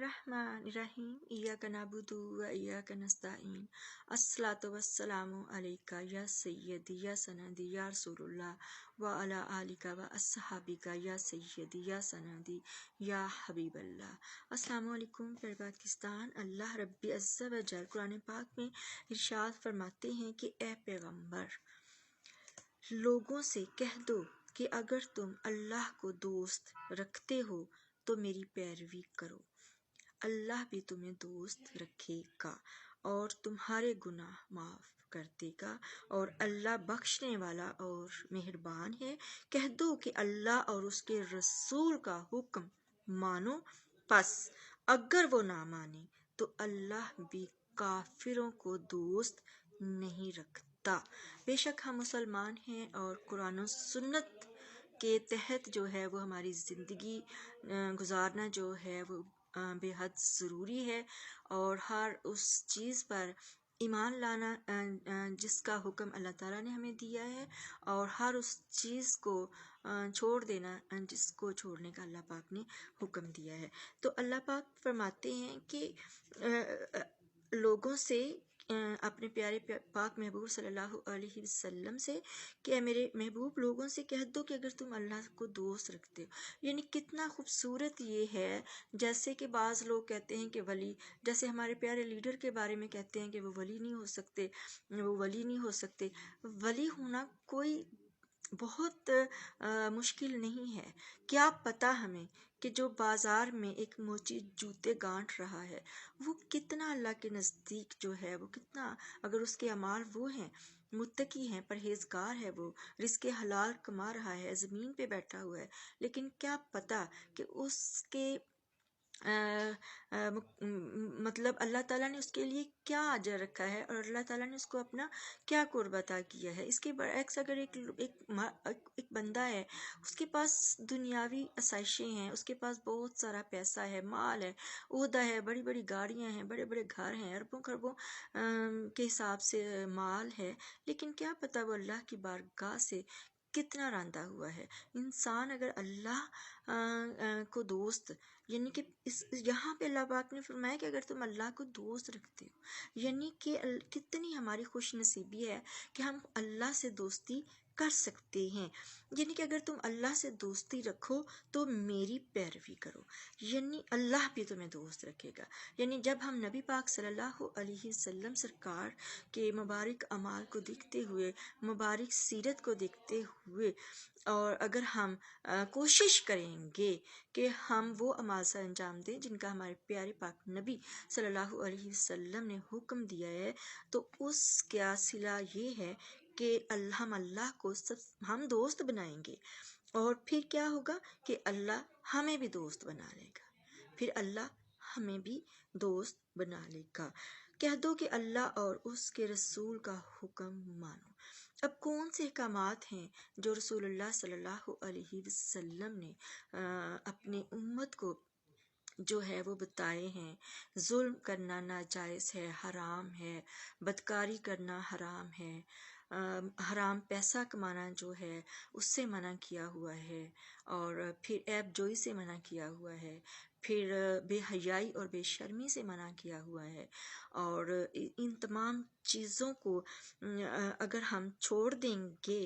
बिस्मिल्लाहिर्रहमानिर्रहीम इय्याका नअबुदु व इय्याका नस्तईन अस्सलातु वस्सलामु अलैका या सय्यदी या सनदी या रसूलुल्लाह व अला आलिका व अस्हाबिका या सय्यदी या सनदी या हबीबल्लाह। अस्सलामु अलैकुम प्यारे पाकिस्तान। अल्लाह रब्बी अज़्ज़ा व जल कुरान पाक में इरशाद फरमाते हैं कि ए पैगंबर, लोगों से कह दो कि अगर तुम अल्लाह को दोस्त रखते हो तो मेरी पैरवी करो, अल्लाह भी तुम्हें दोस्त रखेगा और तुम्हारे गुनाह माफ कर देगा और अल्लाह बख्शने वाला और मेहरबान है। कह दो कि अल्लाह और उसके रसूल का हुक्म मानो, बस अगर वो ना माने तो अल्लाह भी काफिरों को दोस्त नहीं रखता। बेशक हम मुसलमान हैं और कुरान और सुन्नत के तहत जो है वो हमारी ज़िंदगी गुजारना जो है वो बेहद ज़रूरी है और हर उस चीज़ पर ईमान लाना जिसका हुक्म अल्लाह ताला ने हमें दिया है और हर उस चीज़ को छोड़ देना जिसको छोड़ने का अल्लाह पाक ने हुक्म दिया है। तो अल्लाह पाक फरमाते हैं कि लोगों से अपने प्यारे पाक महबूब सल्लल्लाहु अलैहि वसल्लम से कि मेरे महबूब लोगों से कह दो कि अगर तुम अल्लाह को दोस्त रखते हो। यानी कितना खूबसूरत ये है। जैसे कि बाज़ लोग कहते हैं कि वली, जैसे हमारे प्यारे लीडर के बारे में कहते हैं कि वो वली नहीं हो सकते, वो वली नहीं हो सकते। वली होना कोई बहुत मुश्किल नहीं है। क्या पता हमें कि जो बाज़ार में एक मोची जूते गांठ रहा है वो कितना अल्लाह के नज़दीक जो है वो कितना, अगर उसके अमाल वो हैं, मुत्तकी हैं, परहेजगार है, वो रिज़्क़ हलाल कमा रहा है, ज़मीन पे बैठा हुआ है, लेकिन क्या पता कि उसके मतलब अल्लाह ताला ने उसके लिए क्या अजर रखा है और अल्लाह ताला ने उसको अपना क्या कुर्ब अता किया है। इसके बरअक्स अगर एक बंदा है, उसके पास दुनियावी आसाइशें हैं, उसके पास बहुत सारा पैसा है, माल है, ओहदा है, बड़ी बड़ी गाड़ियां हैं, बड़े बड़े घर हैं, अरबों खरबों के हिसाब से माल है, लेकिन क्या पता वो अल्लाह की बारगाह से कितना रांदा हुआ है। इंसान अगर अल्लाह को दोस्त, यानी कि इस यहाँ पे अल्लाह पाक ने फरमाया कि अगर तुम अल्लाह को दोस्त रखते हो, यानी कि कितनी हमारी खुश नसीबी है कि हम अल्लाह से दोस्ती कर सकते हैं। यानी कि अगर तुम अल्लाह से दोस्ती रखो तो मेरी पैरवी करो, यानी अल्लाह भी तुम्हें दोस्त रखेगा। यानी जब हम नबी पाक सल्लल्लाहु अलैहि वसल्लम सरकार के मुबारक अमाल को देखते हुए, मुबारक सीरत को देखते हुए, और अगर हम कोशिश करेंगे कि हम वो अमाल से अंजाम दें जिनका हमारे प्यारे पाक नबी सल्लल्लाहु अलैहि वसल्लम ने हुक्म दिया है, तो उसका सिला ये है कि हम अल्लाह को हम दोस्त बनाएंगे और फिर क्या होगा कि अल्लाह हमें भी दोस्त बना लेगा, फिर अल्लाह हमें भी दोस्त बना लेगा। कह दो कि अल्लाह और उसके रसूल का हुक्म मानो। अब कौन से अहकामात हैं जो रसूलुल्लाह सल्लल्लाहु अलैहि वसल्लम ने अपनी उम्मत को जो है वो बताए हैं। जुल्म करना नाजायज़ है, हराम है, बदकारी करना हराम है, हराम पैसा कमाना जो है उससे मना किया हुआ है, और फिर ऐब जोई से मना किया हुआ है, फिर बेहयाई और बेशर्मी से मना किया हुआ है। और इन तमाम चीज़ों को अगर हम छोड़ देंगे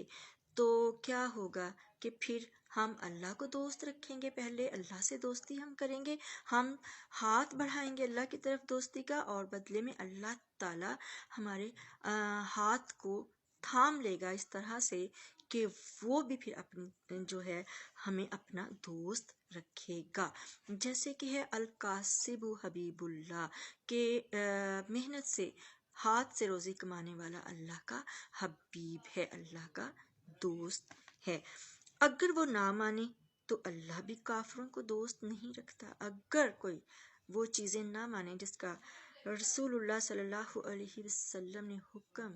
तो क्या होगा कि फिर हम अल्लाह को दोस्त रखेंगे, पहले अल्लाह से दोस्ती हम करेंगे, हम हाथ बढ़ाएंगे अल्लाह की तरफ दोस्ती का, और बदले में अल्लाह ताला हमारे हाथ को थाम लेगा इस तरह से कि वो भी फिर अपनी जो है हमें अपना दोस्त रखेगा। जैसे कि है अल-कासिबु हबीबुल्लाह के मेहनत से हाथ से रोज़ी कमाने वाला अल्लाह का हबीब है, अल्लाह का दोस्त है। अगर वो ना माने तो अल्लाह भी काफिरों को दोस्त नहीं रखता। अगर कोई वो चीज़ें ना माने जिसका रसूलुल्लाह सल्लल्लाहु अलैहि वसल्लम ने हुक्म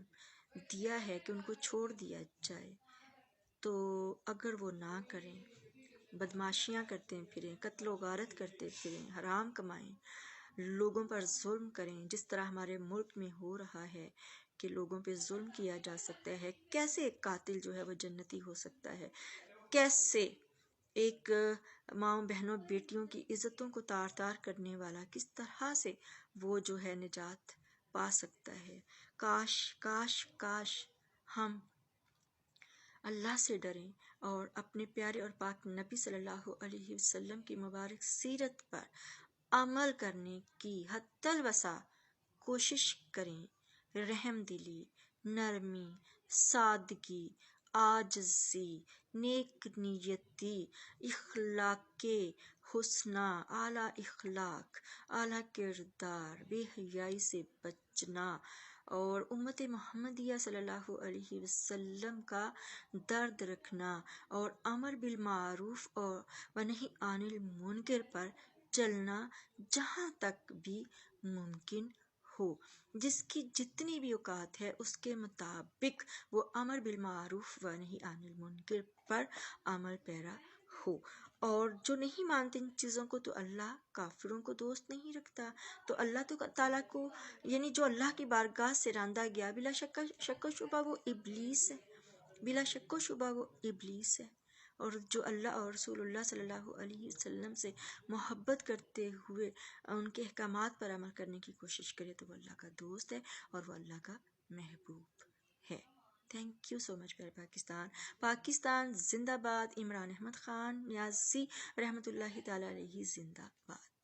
दिया है कि उनको छोड़ दिया जाए, तो अगर वो ना करें, बदमाशियाँ करते फिरें, कत्लो गारत करते फिरें, हराम कमाएं, लोगों पर जुल्म करें, जिस तरह हमारे मुल्क में हो रहा है कि लोगों पे जुल्म किया जा सकता है। कैसे एक कातिल जो है वो जन्नती हो सकता है, कैसे ایک ماؤں بہنوں بیٹیوں کی عزتوں کو تار تار کرنے والا کس طرح سے وہ جو ہے نجات پا سکتا ہے۔ کاش کاش کاش ہم اللہ سے ڈریں اور اپنے پیارے اور پاک نبی صلی اللہ علیہ وسلم کی مبارک سیرت پر عمل کرنے کی حتی الوسع کوشش کریں۔ رحم دلی، نرمی، سادگی، عاجزی، نیک نیتی، اخلاق حسنہ، اعلیٰ اخلاق، اعلیٰ کردار، بے حیائی سے بچنا اور امت محمدیہ صلی اللہ علیہ وسلم کا درد رکھنا اور امر بالمعروف اور ونہی عن المنکر پر چلنا جہاں تک بھی ممکن ہو۔ جس کی جتنی بھی اوقات ہے اس کے مطابق وہ امر بالمعروف و نہی عن المنکر پر عمل پیرا ہو۔ اور جو نہیں مانتے ان چیزوں کو تو اللہ کافروں کو دوست نہیں رکھتا۔ تو اللہ تعالیٰ کو یعنی جو اللہ کی بارگاہ سے راندہ گیا، بلا شک و شبہ وہ ابلیس ہے، بلا شک و شبہ وہ ابلیس ہے۔ اور جو اللہ اور رسول اللہ صلی اللہ علیہ وسلم سے محبت کرتے ہوئے ان کے احکامات پر عمل کرنے کی کوشش کرے تو وہ اللہ کا دوست ہے اور وہ اللہ کا محبوب ہے۔ تھینک یو سو مچ پیارے پاکستان۔ پاکستان زندہ باد۔ عمران احمد خان نیازی رحمۃ اللہ تعالی علیہ زندہ باد۔